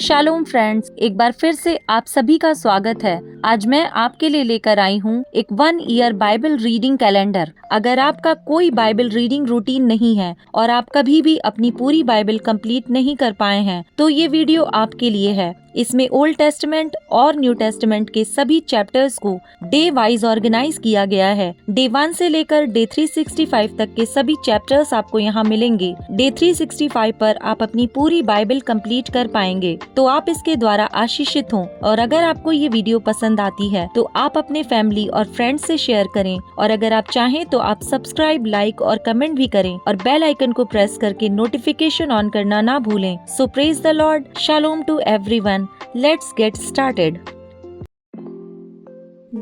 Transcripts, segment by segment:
Shalom friends, एक बार फिर से आप सभी का स्वागत है। आज मैं आपके लिए लेकर आई हूँ एक 1 ईयर बाइबल रीडिंग कैलेंडर। अगर आपका कोई बाइबल रीडिंग रूटीन नहीं है और आप कभी भी अपनी पूरी बाइबल कंप्लीट नहीं कर पाए हैं, तो ये वीडियो आपके लिए है। इसमें ओल्ड टेस्टमेंट और न्यू टेस्टमेंट के सभी चैप्टर्स को डे वाइज ऑर्गेनाइज किया गया है। डे 1 से लेकर डे 365 तक के सभी चैप्टर्स आपको यहाँ मिलेंगे। डे 365 पर आप अपनी पूरी बाइबल कंप्लीट कर पाएंगे, तो आप इसके द्वारा आशीषित हों। और अगर आपको ये वीडियो पसंद आती है तो आप अपने फैमिली और फ्रेंड्स से शेयर करें, और अगर आप चाहें तो आप सब्सक्राइब, लाइक और कमेंट भी करें और बेल आइकन को प्रेस करके नोटिफिकेशन ऑन करना ना भूलें। So praise the lord, shalom to everyone. Let's get started.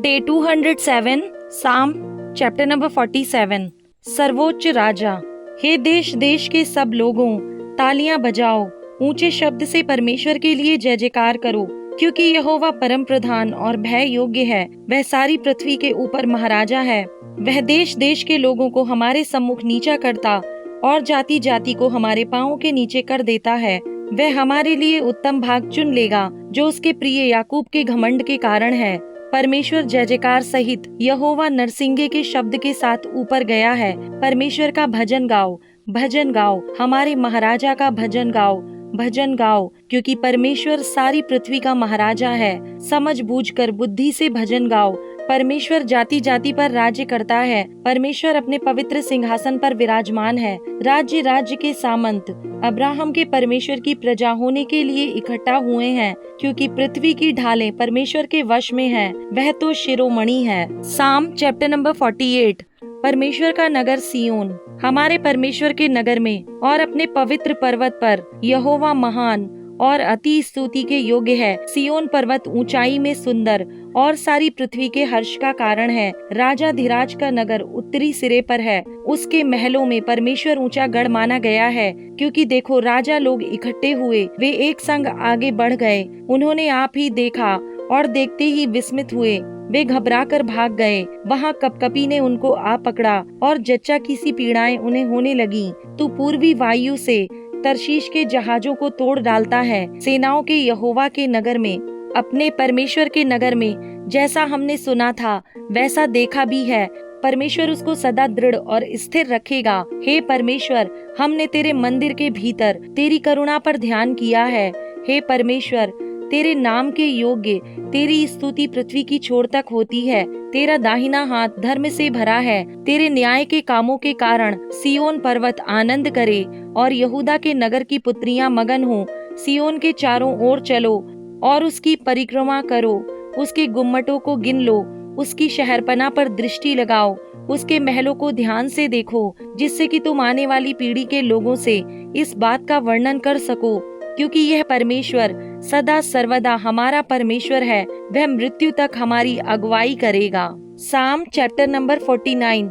Day 207, Psalm chapter number 47। सर्वोच्च राजा। हे देश देश के सब लोगों, तालियां बजाओ, ऊंचे शब्द से परमेश्वर के लिए जय जयकार करो, क्योंकि यहोवा परम प्रधान और भय योग्य है। वह सारी पृथ्वी के ऊपर महाराजा है। वह देश देश के लोगों को हमारे सम्मुख नीचा करता और जाति जाति को हमारे पांवों के नीचे कर देता है। वह हमारे लिए उत्तम भाग चुन लेगा, जो उसके प्रिय याकूब के घमंड के कारण है। परमेश्वर जय जयकार सहित यहोवा नरसिंगे के शब्द के साथ ऊपर गया है। परमेश्वर का भजन गाओ, भजन गाओ, हमारे महाराजा का भजन गाओ, भजन गाओ, क्योंकि परमेश्वर सारी पृथ्वी का महाराजा है। समझ बूझकर बुद्धि से भजन गाओ। परमेश्वर जाति जाति पर राज्य करता है। परमेश्वर अपने पवित्र सिंहासन पर विराजमान है। राज्य राज्य के सामंत अब्राहम के परमेश्वर की प्रजा होने के लिए इकट्ठा हुए हैं, क्योंकि पृथ्वी की ढालें परमेश्वर के वश में हैं। वह तो शिरोमणि है। साम चैप्टर नंबर 48। परमेश्वर का नगर सियोन, हमारे परमेश्वर के नगर में और अपने पवित्र पर्वत पर यहोवा महान और अति स्तुति के योग्य है। सियोन पर्वत ऊंचाई में सुंदर और सारी पृथ्वी के हर्ष का कारण है। राजा धीराज का नगर उत्तरी सिरे पर है। उसके महलों में परमेश्वर ऊंचा गढ़ माना गया है, क्योंकि देखो राजा लोग इकट्ठे हुए, वे एक संग आगे बढ़ गए। उन्होंने आप ही देखा और देखते ही विस्मित हुए। वे घबरा कर भाग गए। वहाँ कपकपी ने उनको आ पकड़ा और जच्चा की सी पीड़ाएं उन्हें होने लगी। तू पूर्वी वायु से तरशीश के जहाजों को तोड़ डालता है। सेनाओं के यहोवा के नगर में, अपने परमेश्वर के नगर में, जैसा हमने सुना था वैसा देखा भी है। परमेश्वर उसको सदा दृढ़ और स्थिर रखेगा। हे परमेश्वर, हमने तेरे मंदिर के भीतर तेरी करुणा पर ध्यान किया है। हे परमेश्वर, तेरे नाम के योग्य तेरी स्तुति पृथ्वी की छोर तक होती है। तेरा दाहिना हाथ धर्म से भरा है। तेरे न्याय के कामों के कारण सियोन पर्वत आनंद करे और यहूदा के नगर की पुत्रियां मगन हो। सियोन के चारों ओर चलो और उसकी परिक्रमा करो। उसके गुम्मटों को गिन लो, उसकी शहरपना पर दृष्टि लगाओ, उसके महलों को ध्यान से देखो, जिससे कि तुम आने वाली पीढ़ी के लोगों से इस बात का वर्णन कर सको, क्योंकि यह परमेश्वर सदा सर्वदा हमारा परमेश्वर है। वह मृत्यु तक हमारी अगुवाई करेगा। साम चैप्टर नंबर 49।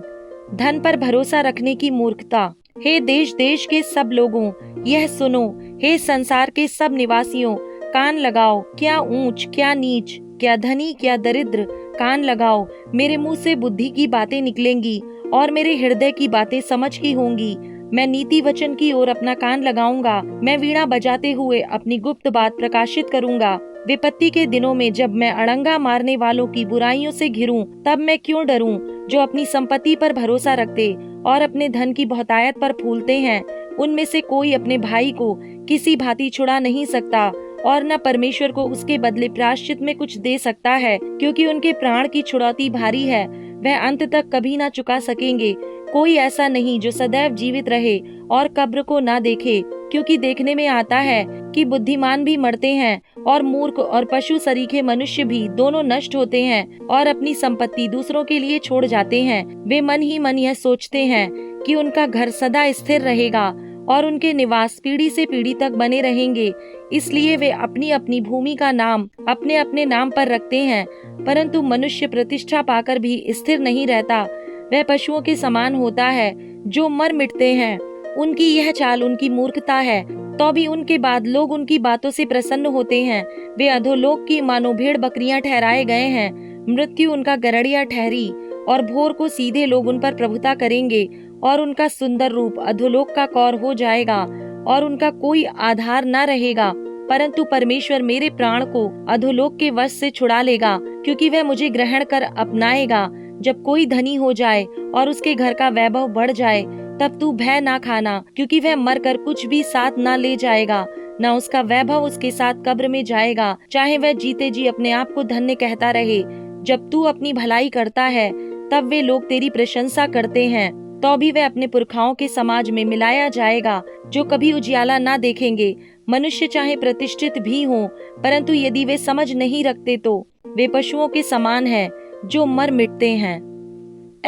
धन पर भरोसा रखने की मूर्खता। हे देश देश के सब लोगों, यह सुनो। हे संसार के सब निवासियों, कान लगाओ। क्या ऊंच क्या नीच, क्या धनी क्या दरिद्र, कान लगाओ। मेरे मुंह से बुद्धि की बातें निकलेंगी और मेरे हृदय की बातें समझ की होंगी। मैं नीति वचन की ओर अपना कान लगाऊंगा। मैं वीणा बजाते हुए अपनी गुप्त बात प्रकाशित करूंगा। विपत्ति के दिनों में जब मैं अड़ंगा मारने वालों की बुराइयों से घिरूं, तब मैं क्यों डरूं? जो अपनी संपत्ति पर भरोसा रखते और अपने धन की बहुतायत पर फूलते हैं, उनमें से कोई अपने भाई को किसी भांति छुड़ा नहीं सकता और न परमेश्वर को उसके बदले प्रायश्चित में कुछ दे सकता है, क्योंकि उनके प्राण की छुड़ौती भारी है। वह अंत तक कभी न चुका सकेंगे। कोई ऐसा नहीं जो सदैव जीवित रहे और कब्र को ना देखे, क्योंकि देखने में आता है कि बुद्धिमान भी मरते हैं और मूर्ख और पशु सरीखे मनुष्य भी दोनों नष्ट होते हैं और अपनी संपत्ति दूसरों के लिए छोड़ जाते हैं। वे मन ही मन यह सोचते हैं कि उनका घर सदा स्थिर रहेगा और उनके निवास पीढ़ी से पीढ़ी तक बने रहेंगे। इसलिए वे अपनी अपनी भूमि का नाम अपने अपने नाम पर रखते हैं, परंतु मनुष्य प्रतिष्ठा पाकर भी स्थिर नहीं रहता। वह पशुओं के समान होता है जो मर मिटते हैं। उनकी यह चाल उनकी मूर्खता है, तो भी उनके बाद लोग उनकी बातों से प्रसन्न होते हैं। वे अधोलोक की मानो भेड़ बकरियां ठहराए गए हैं। मृत्यु उनका गरड़िया ठहरी और भोर को सीधे लोग उन पर प्रभुता करेंगे और उनका सुंदर रूप अधोलोक का कौर हो जाएगा और उनका कोई आधार न रहेगा। परंतु परमेश्वर मेरे प्राण को अधोलोक के वश से छुड़ा लेगा, क्योंकि वह मुझे ग्रहण कर अपनाएगा। जब कोई धनी हो जाए और उसके घर का वैभव बढ़ जाए, तब तू भय ना खाना, क्योंकि वह मरकर कुछ भी साथ ना ले जाएगा, ना उसका वैभव उसके साथ कब्र में जाएगा, चाहे वह जीते जी अपने आप को धन्य कहता रहे। जब तू अपनी भलाई करता है, तब वे लोग तेरी प्रशंसा करते हैं, तो भी वह अपने पुरखाओं के समाज में मिलाया जाएगा, जो कभी उजियाला ना देखेंगे। मनुष्य चाहे प्रतिष्ठित भी हों, परंतु यदि वे समझ नहीं रखते तो वे पशुओं के समान हैं, जो मर मिटते हैं।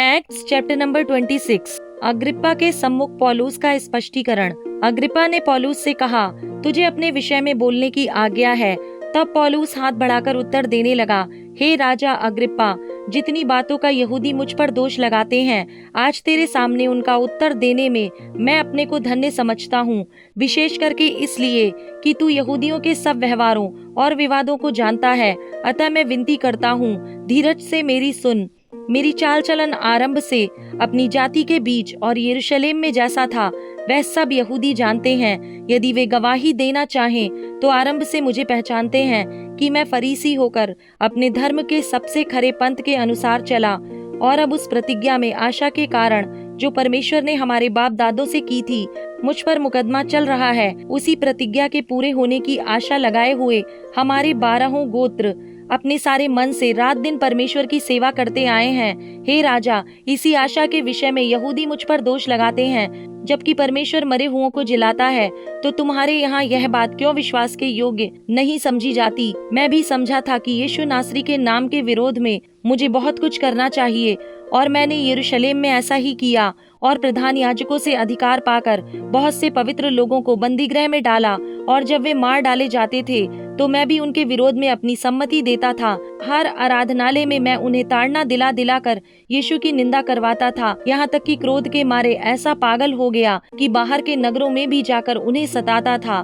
Acts chapter number 26। अग्रिप्पा के सम्मुख पौलुस का स्पष्टीकरण। अग्रिप्पा ने पौलुस से कहा, तुझे अपने विषय में बोलने की आज्ञा है। तब पौलुस हाथ बढ़ाकर उत्तर देने लगा, हे राजा अग्रिप्पा, जितनी बातों का यहूदी मुझ पर दोष लगाते हैं, आज तेरे सामने उनका उत्तर देने में मैं अपने को धन्य समझता हूँ, विशेष करके इसलिए कि तू यहूदियों के सब व्यवहारों और विवादों को जानता है। अतः मैं विनती करता हूँ, धीरज से मेरी सुन। मेरी चाल चलन आरंभ से अपनी जाति के बीच और यरूशलेम में जैसा था, वह सब यहूदी जानते हैं। यदि वे गवाही देना चाहें तो आरंभ से मुझे पहचानते हैं कि मैं फरीसी होकर अपने धर्म के सबसे खरे पंथ के अनुसार चला, और अब उस प्रतिज्ञा में आशा के कारण जो परमेश्वर ने हमारे बाप दादों से की थी, मुझ पर मुकदमा चल रहा है। उसी प्रतिज्ञा के पूरे होने की आशा लगाए हुए हमारे 12 गोत्र अपने सारे मन से रात दिन परमेश्वर की सेवा करते आए हैं। हे राजा, इसी आशा के विषय में यहूदी मुझ पर दोष लगाते हैं, जबकि परमेश्वर मरे हुओं को जिलाता है, तो तुम्हारे यहाँ यह बात क्यों विश्वास के योग्य नहीं समझी जाती? मैं भी समझा था कि यीशु नासरी के नाम के विरोध में मुझे बहुत कुछ करना चाहिए, और मैंने यरूशलेम में ऐसा ही किया, और प्रधान याजकों से अधिकार पाकर बहुत से पवित्र लोगों को बंदीगृह में डाला, और जब वे मार डाले जाते थे तो मैं भी उनके विरोध में अपनी सम्मति देता था। हर आराधनालय में मैं उन्हें ताड़ना दिला दिला कर यीशु की निंदा करवाता था, यहाँ तक कि क्रोध के मारे ऐसा पागल हो गया कि बाहर के नगरों में भी जाकर उन्हें सताता था।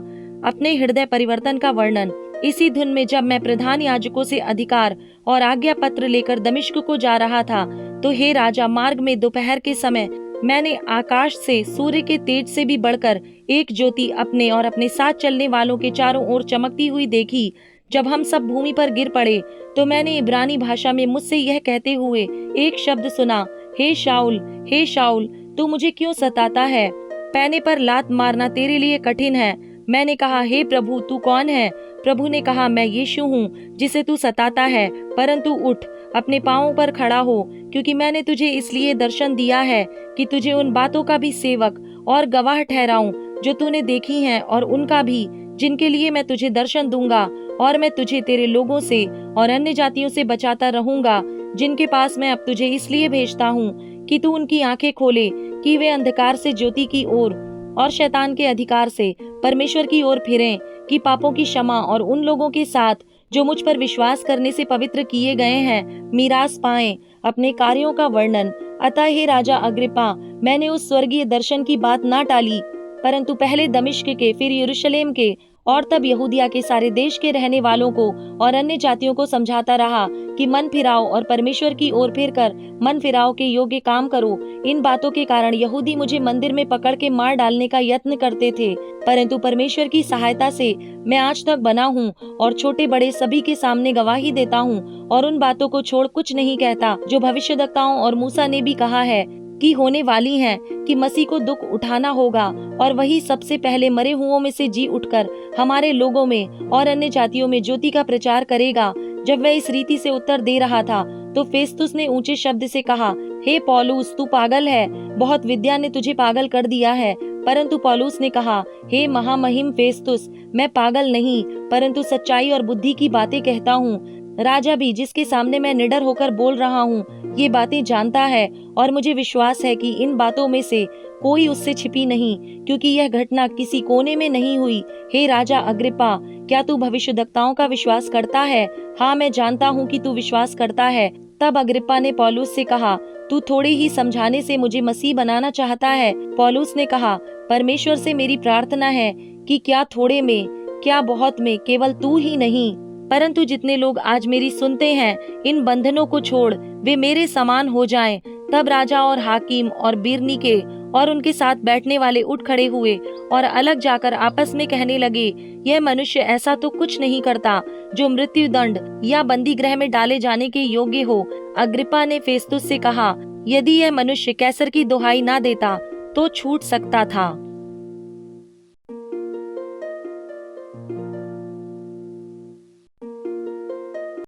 अपने हृदय परिवर्तन का वर्णन। इसी धुन में जब मैं प्रधान याजकों से अधिकार और आज्ञा पत्र लेकर दमिश्क को जा रहा था, तो हे राजा, मार्ग में दोपहर के समय मैंने आकाश से सूर्य के तेज से भी बढ़कर एक ज्योति अपने और अपने साथ चलने वालों के चारों ओर चमकती हुई देखी। जब हम सब भूमि पर गिर पड़े, तो मैंने इब्रानी भाषा में मुझसे यह कहते हुए एक शब्द सुना, हे शाऊल, तू मुझे क्यों सताता है? पैने पर लात मारना तेरे लिए कठिन है। मैंने कहा, हे प्रभु, तू कौन है? प्रभु ने कहा, मैं यीशु हूँ जिसे तू सताता है, परंतु उठ, अपने पांवों पर खड़ा हो, क्योंकि मैंने तुझे इसलिए दर्शन दिया है कि तुझे उन बातों का भी सेवक और गवाह ठहराऊं जो तूने देखी हैं, और उनका भी जिनके लिए मैं तुझे दर्शन दूंगा। और मैं तुझे तेरे लोगों से और अन्य जातियों से बचाता रहूंगा, जिनके पास मैं अब तुझे इसलिए भेजता हूँ कि तू उनकी आंखें खोले कि वे अंधकार से ज्योति की ओर और शैतान के अधिकार से परमेश्वर की ओर फिरें, कि पापों की क्षमा और उन लोगों के साथ जो मुझ पर विश्वास करने से पवित्र किए गए हैं, मीरास पाएं। अपने कार्यों का वर्णन। अतः हे राजा अग्रिप्पा, मैंने उस स्वर्गीय दर्शन की बात ना टाली, परंतु पहले दमिश्क के, फिर यरूशलेम के, और तब यहूदिया के सारे देश के रहने वालों को और अन्य जातियों को समझाता रहा कि मन फिराओ और परमेश्वर की ओर फिरकर मन फिराओ के योग्य काम करो। इन बातों के कारण यहूदी मुझे मंदिर में पकड़ के मार डालने का यत्न करते थे, परंतु परमेश्वर की सहायता से मैं आज तक बना हूँ और छोटे बड़े सभी के सामने गवाही देता हूँ, और उन बातों को छोड़ कुछ नहीं कहता जो भविष्यद्वक्ताओं और मूसा ने भी कहा है कि होने वाली हैं, कि मसीह को दुख उठाना होगा, और वही सबसे पहले मरे हुओं में से जी उठकर हमारे लोगों में और अन्य जातियों में ज्योति का प्रचार करेगा। जब वह इस रीति से उत्तर दे रहा था, तो फेस्तुस ने ऊंचे शब्द से कहा, हे पौलुस, तू पागल है, बहुत विद्या ने तुझे पागल कर दिया है। परंतु पौलुस ने कहा, हे महामहिम फेस्तुस, मैं पागल नहीं, परंतु सच्चाई और बुद्धि की बातें कहता हूँ। राजा भी, जिसके सामने मैं निडर होकर बोल रहा हूँ, ये बातें जानता है, और मुझे विश्वास है कि इन बातों में से कोई उससे छिपी नहीं, क्योंकि यह घटना किसी कोने में नहीं हुई। हे राजा अग्रिप्पा, क्या तू भविष्यद्वक्ताओं का विश्वास करता है? हाँ, मैं जानता हूँ कि तू विश्वास करता है। तब अग्रिप्पा ने पौलुस से कहा, तू थोड़े ही समझाने से मुझे मसीह बनाना चाहता है? पौलुस ने कहा, परमेश्वर से मेरी प्रार्थना है कि क्या थोड़े में, क्या बहुत में, केवल तू ही नहीं, परंतु जितने लोग आज मेरी सुनते हैं, इन बंधनों को छोड़ वे मेरे समान हो जाएं। तब राजा और हाकिम और बिरनीके और उनके साथ बैठने वाले उठ खड़े हुए और अलग जाकर आपस में कहने लगे, यह मनुष्य ऐसा तो कुछ नहीं करता जो मृत्यु दंड या बंदी गृह में डाले जाने के योग्य हो। अग्रिप्पा ने फेस्तुस से कहा, यदि यह मनुष्य कैसर की दुहाई ना देता तो छूट सकता था।